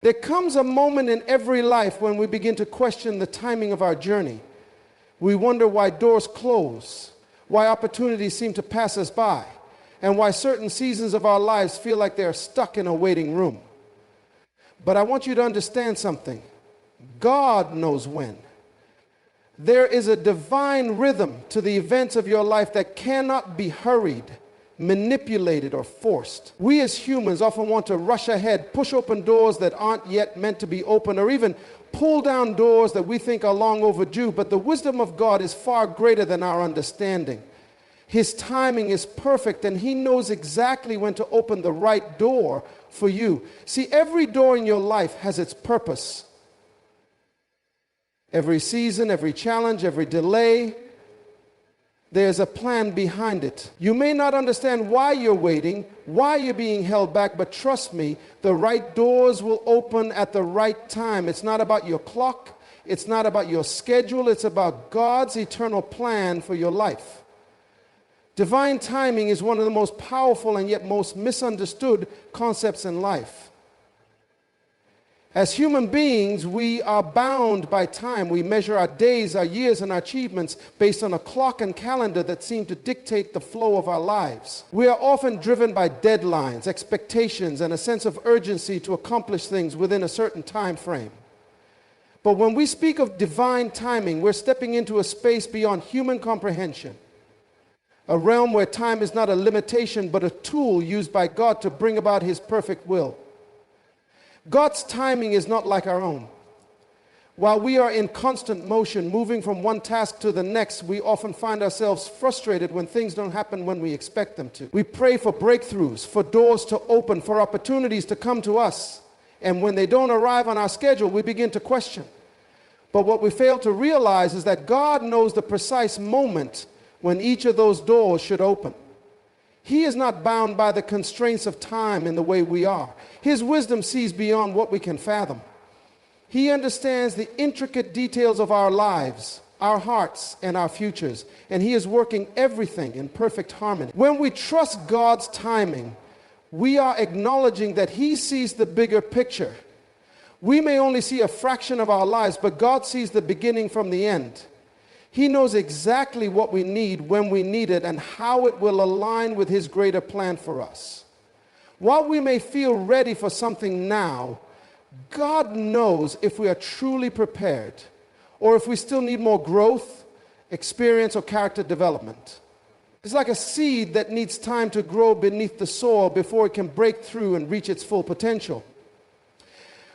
There comes a moment in every life when we begin to question the timing of our journey. We wonder why doors close, why opportunities seem to pass us by, and why certain seasons of our lives feel like they're stuck in a waiting room. But I want you to understand something. God knows when. There is a divine rhythm to the events of your life that cannot be hurried, manipulated, or forced. We as humans often want to rush ahead, push open doors that aren't yet meant to be open, or even pull down doors that we think are long overdue. But the wisdom of God is far greater than our understanding. His timing is perfect, and He knows exactly when to open the right door for you. See, every door in your life has its purpose. Every season, every challenge, every delay, there's a plan behind it. You may not understand why you're waiting, why you're being held back, but trust me, the right doors will open at the right time. It's not about your clock. It's not about your schedule. It's about God's eternal plan for your life. Divine timing is one of the most powerful and yet most misunderstood concepts in life. As human beings, we are bound by time. We measure our days, our years, and our achievements based on a clock and calendar that seem to dictate the flow of our lives. We are often driven by deadlines, expectations, and a sense of urgency to accomplish things within a certain time frame. But when we speak of divine timing, we're stepping into a space beyond human comprehension, a realm where time is not a limitation but a tool used by God to bring about His perfect will. God's timing is not like our own. While we are in constant motion, moving from one task to the next, we often find ourselves frustrated when things don't happen when we expect them to. We pray for breakthroughs, for doors to open, for opportunities to come to us. And when they don't arrive on our schedule, we begin to question. But what we fail to realize is that God knows the precise moment when each of those doors should open. He is not bound by the constraints of time in the way we are. His wisdom sees beyond what we can fathom. He understands the intricate details of our lives, our hearts, and our futures, and He is working everything in perfect harmony. When we trust God's timing, we are acknowledging that He sees the bigger picture. We may only see a fraction of our lives, but God sees the beginning from the end. He knows exactly what we need when we need it and how it will align with His greater plan for us. While we may feel ready for something now, God knows if we are truly prepared or if we still need more growth, experience, or character development. It's like a seed that needs time to grow beneath the soil before it can break through and reach its full potential.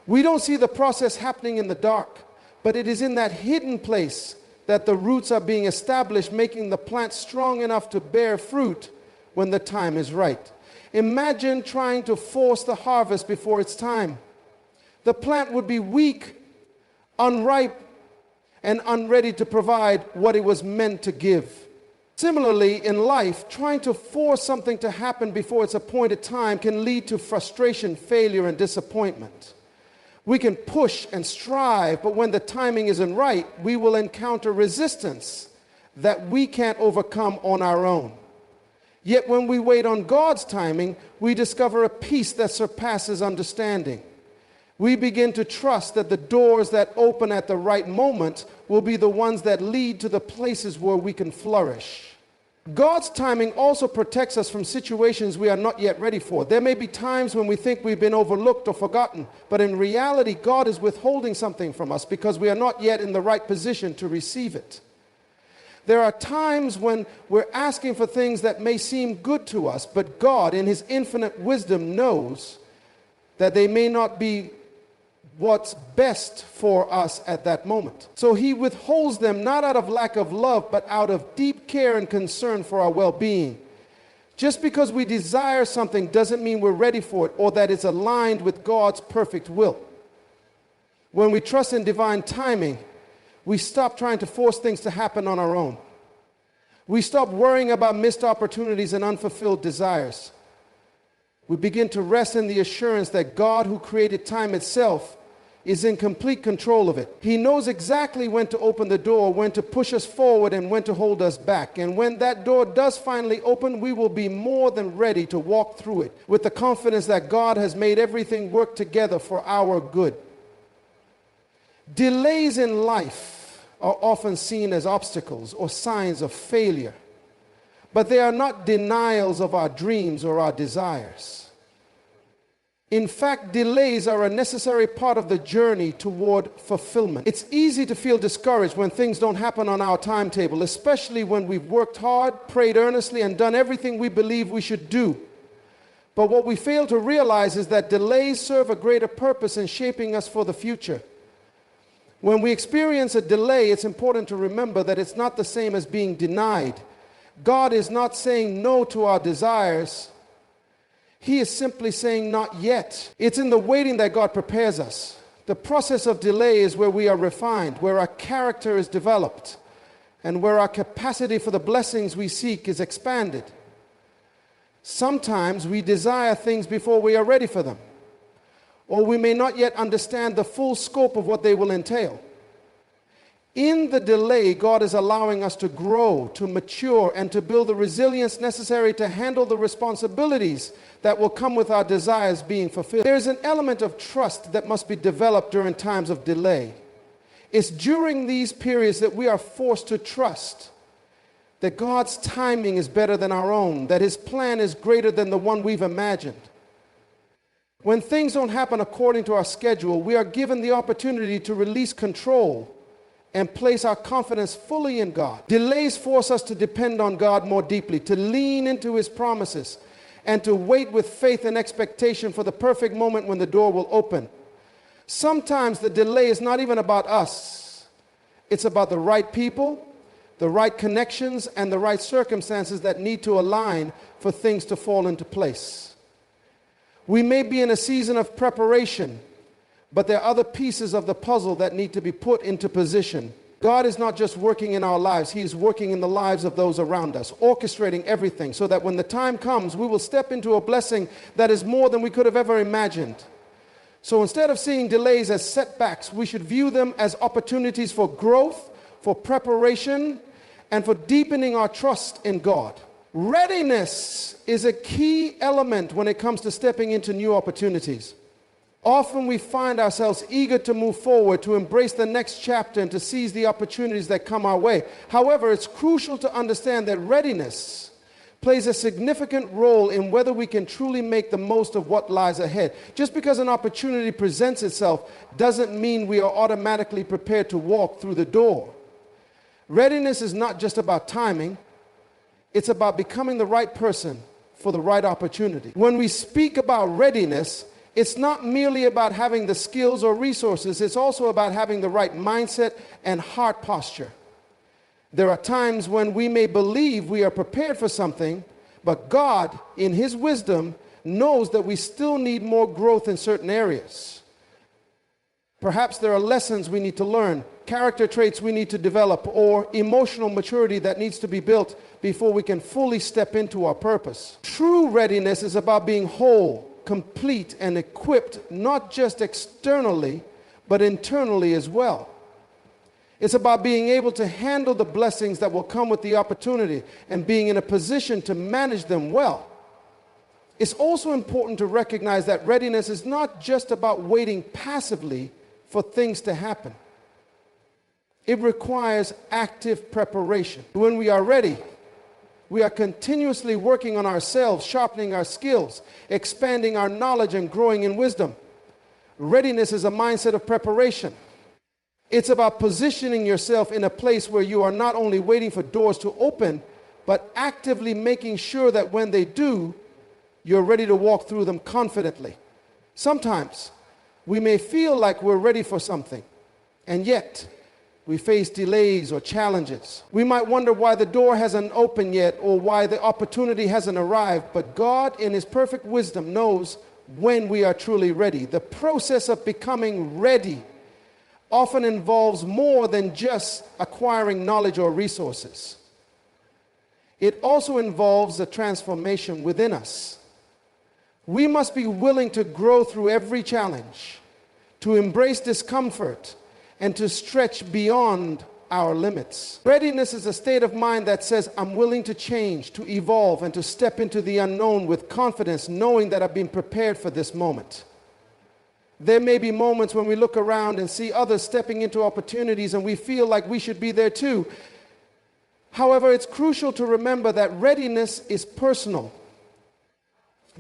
We don't see the process happening in the dark, but it is in that hidden place that the roots are being established, making the plant strong enough to bear fruit when the time is right. Imagine trying to force the harvest before it's time. The plant would be weak, unripe, and unready to provide what it was meant to give. Similarly, in life, trying to force something to happen before its appointed time can lead to frustration, failure, and disappointment. We can push and strive, but when the timing isn't right, we will encounter resistance that we can't overcome on our own. Yet when we wait on God's timing, we discover a peace that surpasses understanding. We begin to trust that the doors that open at the right moment will be the ones that lead to the places where we can flourish. God's timing also protects us from situations we are not yet ready for. There may be times when we think we've been overlooked or forgotten, but in reality, God is withholding something from us because we are not yet in the right position to receive it. There are times when we're asking for things that may seem good to us, but God, in His infinite wisdom, knows that they may not be what's best for us at that moment. So He withholds them not out of lack of love, but out of deep care and concern for our well-being. Just because we desire something doesn't mean we're ready for it or that it's aligned with God's perfect will. When we trust in divine timing, we stop trying to force things to happen on our own. We stop worrying about missed opportunities and unfulfilled desires. We begin to rest in the assurance that God, who created time itself, is in complete control of it. He knows exactly when to open the door, when to push us forward, and when to hold us back. And when that door does finally open, we will be more than ready to walk through it with the confidence that God has made everything work together for our good. Delays in life are often seen as obstacles or signs of failure, but they are not denials of our dreams or our desires. In fact, delays are a necessary part of the journey toward fulfillment. It's easy to feel discouraged when things don't happen on our timetable, especially when we've worked hard, prayed earnestly, and done everything we believe we should do. But what we fail to realize is that delays serve a greater purpose in shaping us for the future. When we experience a delay, it's important to remember that it's not the same as being denied. God is not saying no to our desires. He is simply saying not yet. It's in the waiting that God prepares us. The process of delay is where we are refined, where our character is developed, and where our capacity for the blessings we seek is expanded. Sometimes we desire things before we are ready for them, or we may not yet understand the full scope of what they will entail. In the delay, God is allowing us to grow, to mature, and to build the resilience necessary to handle the responsibilities that will come with our desires being fulfilled. There is an element of trust that must be developed during times of delay. It's during these periods that we are forced to trust that God's timing is better than our own, that His plan is greater than the one we've imagined. When things don't happen according to our schedule, we are given the opportunity to release control and place our confidence fully in God. Delays force us to depend on God more deeply, to lean into His promises, and to wait with faith and expectation for the perfect moment when the door will open. Sometimes the delay is not even about us. It's about the right people, the right connections, and the right circumstances that need to align for things to fall into place. We may be in a season of preparation, but there are other pieces of the puzzle that need to be put into position. God is not just working in our lives, He is working in the lives of those around us, orchestrating everything so that when the time comes, we will step into a blessing that is more than we could have ever imagined. So instead of seeing delays as setbacks, we should view them as opportunities for growth, for preparation, and for deepening our trust in God. Readiness is a key element when it comes to stepping into new opportunities. Often we find ourselves eager to move forward, to embrace the next chapter, and to seize the opportunities that come our way. However, it's crucial to understand that readiness plays a significant role in whether we can truly make the most of what lies ahead. Just because an opportunity presents itself doesn't mean we are automatically prepared to walk through the door. Readiness is not just about timing, it's about becoming the right person for the right opportunity. When we speak about readiness, it's not merely about having the skills or resources, it's also about having the right mindset and heart posture. There are times when we may believe we are prepared for something, but God, in His wisdom, knows that we still need more growth in certain areas. Perhaps there are lessons we need to learn, character traits we need to develop, or emotional maturity that needs to be built before we can fully step into our purpose. True readiness is about being whole, complete, and equipped, not just externally, but internally as well. It's about being able to handle the blessings that will come with the opportunity and being in a position to manage them well. It's also important to recognize that readiness is not just about waiting passively for things to happen. It requires active preparation. When we are ready, we are continuously working on ourselves, sharpening our skills, expanding our knowledge, and growing in wisdom. Readiness is a mindset of preparation. It's about positioning yourself in a place where you are not only waiting for doors to open, but actively making sure that when they do, you're ready to walk through them confidently. Sometimes we may feel like we're ready for something, and yet we face delays or challenges. We might wonder why the door hasn't opened yet or why the opportunity hasn't arrived, but God, in His perfect wisdom, knows when we are truly ready. The process of becoming ready often involves more than just acquiring knowledge or resources. It also involves a transformation within us. We must be willing to grow through every challenge, to embrace discomfort, and to stretch beyond our limits. Readiness is a state of mind that says, I'm willing to change, to evolve, and to step into the unknown with confidence, knowing that I've been prepared for this moment. There may be moments when we look around and see others stepping into opportunities and we feel like we should be there too. However, it's crucial to remember that readiness is personal.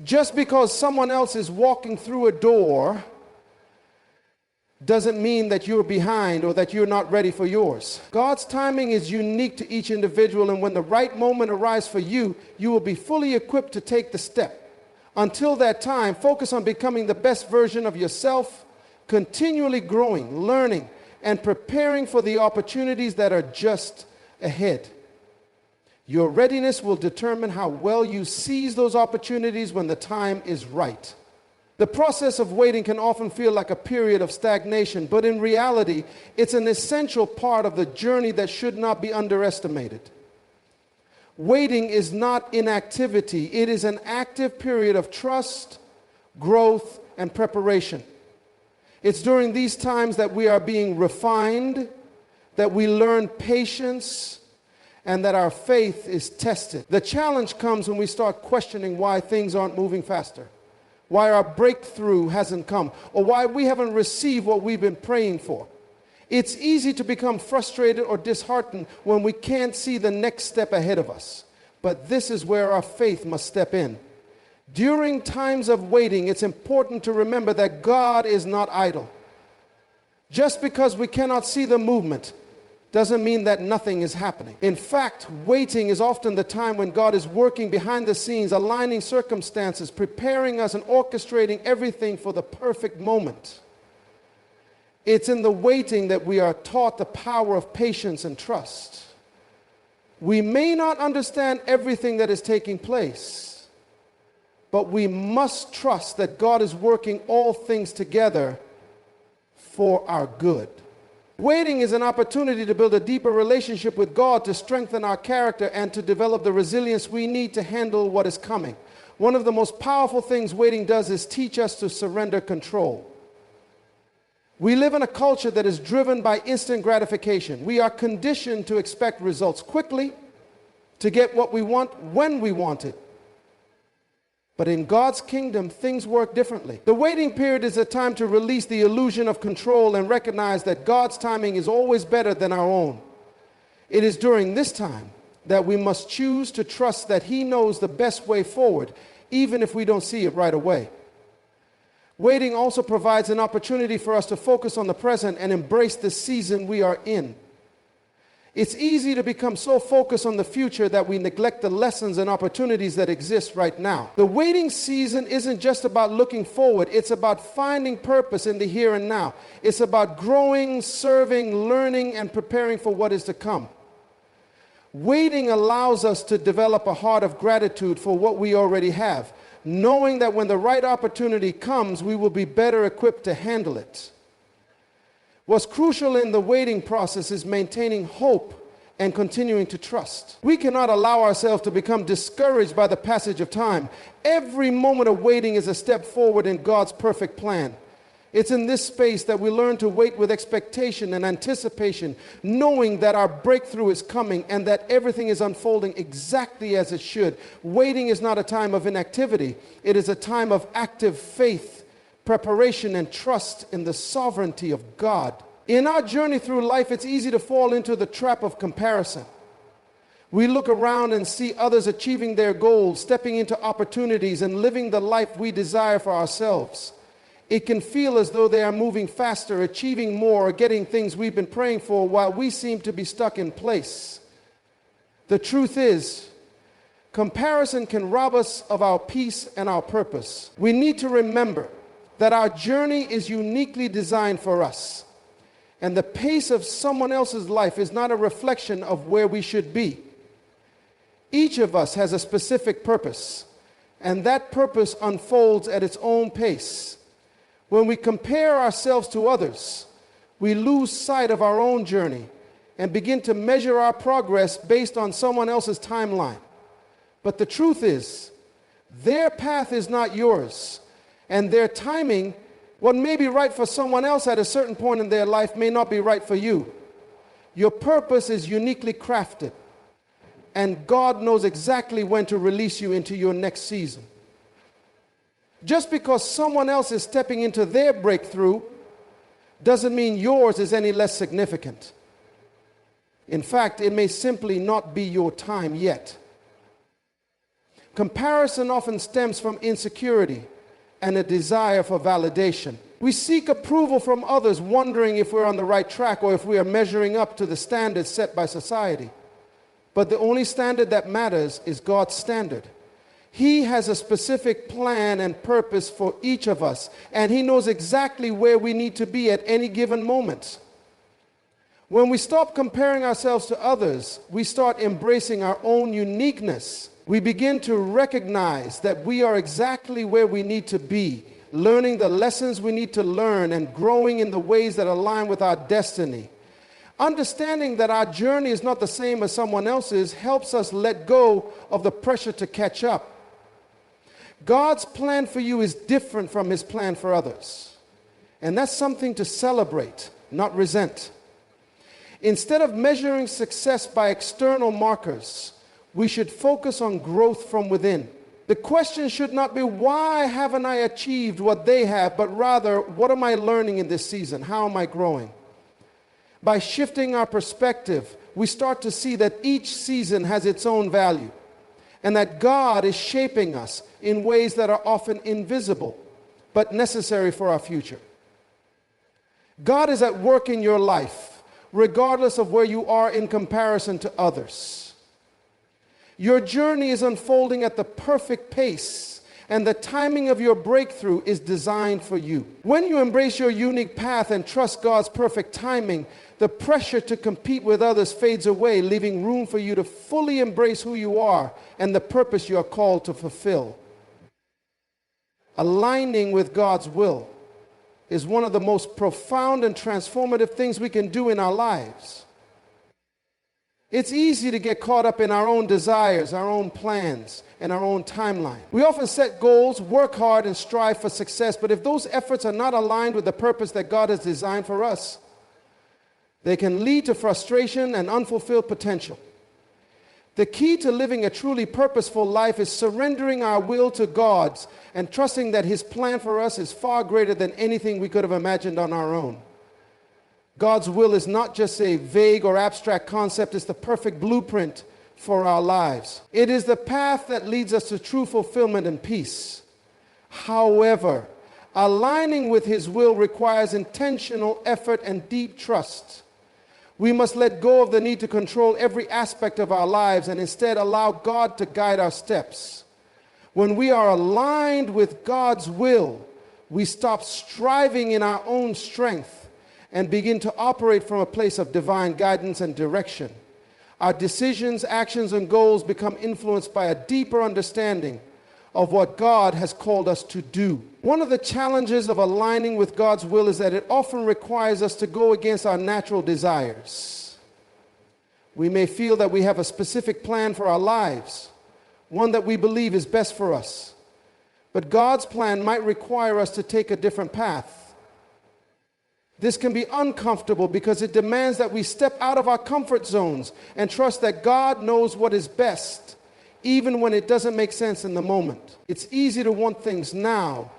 Just because someone else is walking through a door doesn't mean that you're behind or that you're not ready for yours. God's timing is unique to each individual, and when the right moment arrives for you, you will be fully equipped to take the step. Until that time, focus on becoming the best version of yourself, continually growing, learning, and preparing for the opportunities that are just ahead. Your readiness will determine how well you seize those opportunities when the time is right. The process of waiting can often feel like a period of stagnation, but in reality, it's an essential part of the journey that should not be underestimated. Waiting is not inactivity. It is an active period of trust, growth, and preparation. It's during these times that we are being refined, that we learn patience, and that our faith is tested. The challenge comes when we start questioning why things aren't moving faster, why our breakthrough hasn't come, or why we haven't received what we've been praying for. It's easy to become frustrated or disheartened when we can't see the next step ahead of us. But this is where our faith must step in. During times of waiting, it's important to remember that God is not idle. Just because we cannot see the movement doesn't mean that nothing is happening. In fact, waiting is often the time when God is working behind the scenes, aligning circumstances, preparing us, and orchestrating everything for the perfect moment. It's in the waiting that we are taught the power of patience and trust. We may not understand everything that is taking place, but we must trust that God is working all things together for our good. Waiting is an opportunity to build a deeper relationship with God, to strengthen our character, and to develop the resilience we need to handle what is coming. One of the most powerful things waiting does is teach us to surrender control. We live in a culture that is driven by instant gratification. We are conditioned to expect results quickly, to get what we want when we want it. But in God's kingdom, things work differently. The waiting period is a time to release the illusion of control and recognize that God's timing is always better than our own. It is during this time that we must choose to trust that He knows the best way forward, even if we don't see it right away. Waiting also provides an opportunity for us to focus on the present and embrace the season we are in. It's easy to become so focused on the future that we neglect the lessons and opportunities that exist right now. The waiting season isn't just about looking forward. It's about finding purpose in the here and now. It's about growing, serving, learning, and preparing for what is to come. Waiting allows us to develop a heart of gratitude for what we already have, knowing that when the right opportunity comes, we will be better equipped to handle it. What's crucial in the waiting process is maintaining hope and continuing to trust. We cannot allow ourselves to become discouraged by the passage of time. Every moment of waiting is a step forward in God's perfect plan. It's in this space that we learn to wait with expectation and anticipation, knowing that our breakthrough is coming and that everything is unfolding exactly as it should. Waiting is not a time of inactivity. It is a time of active faith, preparation, and trust in the sovereignty of God. In our journey through life, it's easy to fall into the trap of comparison. We look around and see others achieving their goals, stepping into opportunities, and living the life we desire for ourselves. It can feel as though they are moving faster, achieving more, or getting things we've been praying for, while we seem to be stuck in place. The truth is, comparison can rob us of our peace and our purpose. We need to remember that our journey is uniquely designed for us, and the pace of someone else's life is not a reflection of where we should be. Each of us has a specific purpose, and that purpose unfolds at its own pace. When we compare ourselves to others, we lose sight of our own journey and begin to measure our progress based on someone else's timeline. But the truth is, their path is not yours, and their timing, What may be right for someone else at a certain point in their life may not be right for you. Your purpose is uniquely crafted, and God knows exactly when to release you into your next season. Just because someone else is stepping into their breakthrough doesn't mean yours is any less significant. In fact, it may simply not be your time yet. Comparison often stems from insecurity and a desire for validation. We seek approval from others, wondering if we're on the right track or if we are measuring up to the standards set by society. But the only standard that matters is God's standard. He has a specific plan and purpose for each of us, and He knows exactly where we need to be at any given moment. When we stop comparing ourselves to others, we start embracing our own uniqueness. We begin to recognize that we are exactly where we need to be, learning the lessons we need to learn and growing in the ways that align with our destiny. Understanding that our journey is not the same as someone else's helps us let go of the pressure to catch up. God's plan for you is different from His plan for others. And that's something to celebrate, not resent. Instead of measuring success by external markers, we should focus on growth from within. The question should not be, why haven't I achieved what they have, but rather, what am I learning in this season? How am I growing? By shifting our perspective, we start to see that each season has its own value, and that God is shaping us in ways that are often invisible, but necessary for our future. God is at work in your life, regardless of where you are in comparison to others. Your journey is unfolding at the perfect pace, and the timing of your breakthrough is designed for you. When you embrace your unique path and trust God's perfect timing, the pressure to compete with others fades away, leaving room for you to fully embrace who you are and the purpose you are called to fulfill. Aligning with God's will is one of the most profound and transformative things we can do in our lives. It's easy to get caught up in our own desires, our own plans, and our own timeline. We often set goals, work hard, and strive for success, but if those efforts are not aligned with the purpose that God has designed for us, they can lead to frustration and unfulfilled potential. The key to living a truly purposeful life is surrendering our will to God's and trusting that His plan for us is far greater than anything we could have imagined on our own. God's will is not just a vague or abstract concept, it's the perfect blueprint for our lives. It is the path that leads us to true fulfillment and peace. However, aligning with His will requires intentional effort and deep trust. We must let go of the need to control every aspect of our lives and instead allow God to guide our steps. When we are aligned with God's will, we stop striving in our own strength and begin to operate from a place of divine guidance and direction. Our decisions, actions, and goals become influenced by a deeper understanding of what God has called us to do. One of the challenges of aligning with God's will is that it often requires us to go against our natural desires. We may feel that we have a specific plan for our lives, one that we believe is best for us. But God's plan might require us to take a different path. This can be uncomfortable because it demands that we step out of our comfort zones and trust that God knows what is best, even when it doesn't make sense in the moment. It's easy to want things now,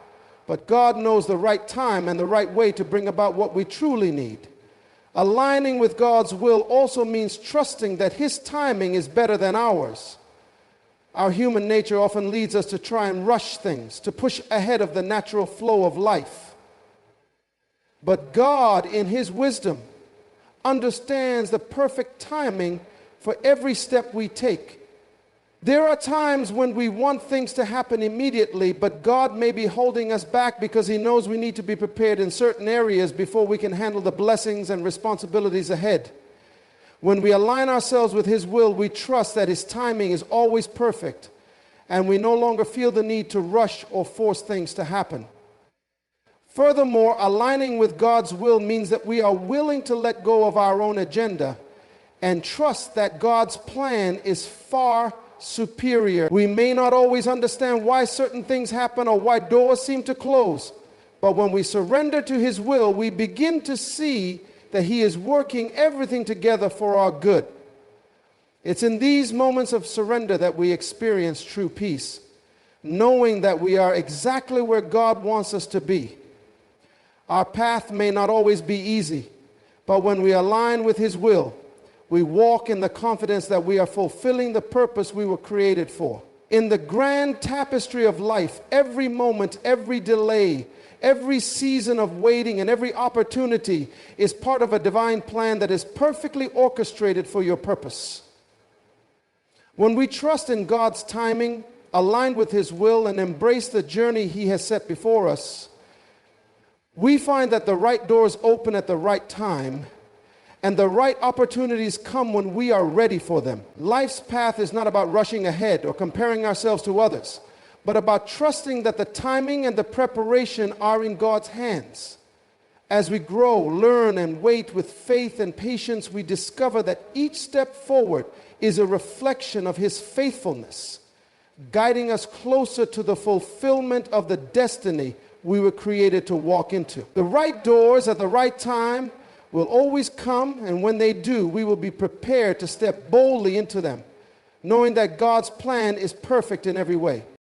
but God knows the right time and the right way to bring about what we truly need. Aligning with God's will also means trusting that His timing is better than ours. Our human nature often leads us to try and rush things, to push ahead of the natural flow of life. But God, in His wisdom, understands the perfect timing for every step we take. There are times when we want things to happen immediately, but God may be holding us back because He knows we need to be prepared in certain areas before we can handle the blessings and responsibilities ahead. When we align ourselves with His will, we trust that His timing is always perfect, and we no longer feel the need to rush or force things to happen. Furthermore, aligning with God's will means that we are willing to let go of our own agenda and trust that God's plan is far superior. We may not always understand why certain things happen or why doors seem to close, But when we surrender to His will, we begin to see that He is working everything together for our good. It's in these moments of surrender that we experience true peace, knowing that we are exactly where God wants us to be. Our path may not always be easy, but when we align with His will, we walk in the confidence that we are fulfilling the purpose we were created for. In the grand tapestry of life, every moment, every delay, every season of waiting, and every opportunity is part of a divine plan that is perfectly orchestrated for your purpose. When we trust in God's timing, align with His will, and embrace the journey He has set before us, we find that the right doors open at the right time, and the right opportunities come when we are ready for them. Life's path is not about rushing ahead or comparing ourselves to others, but about trusting that the timing and the preparation are in God's hands. As we grow, learn, and wait with faith and patience, we discover that each step forward is a reflection of His faithfulness, guiding us closer to the fulfillment of the destiny we were created to walk into. The right doors at the right time will always come, and when they do, we will be prepared to step boldly into them, knowing that God's plan is perfect in every way.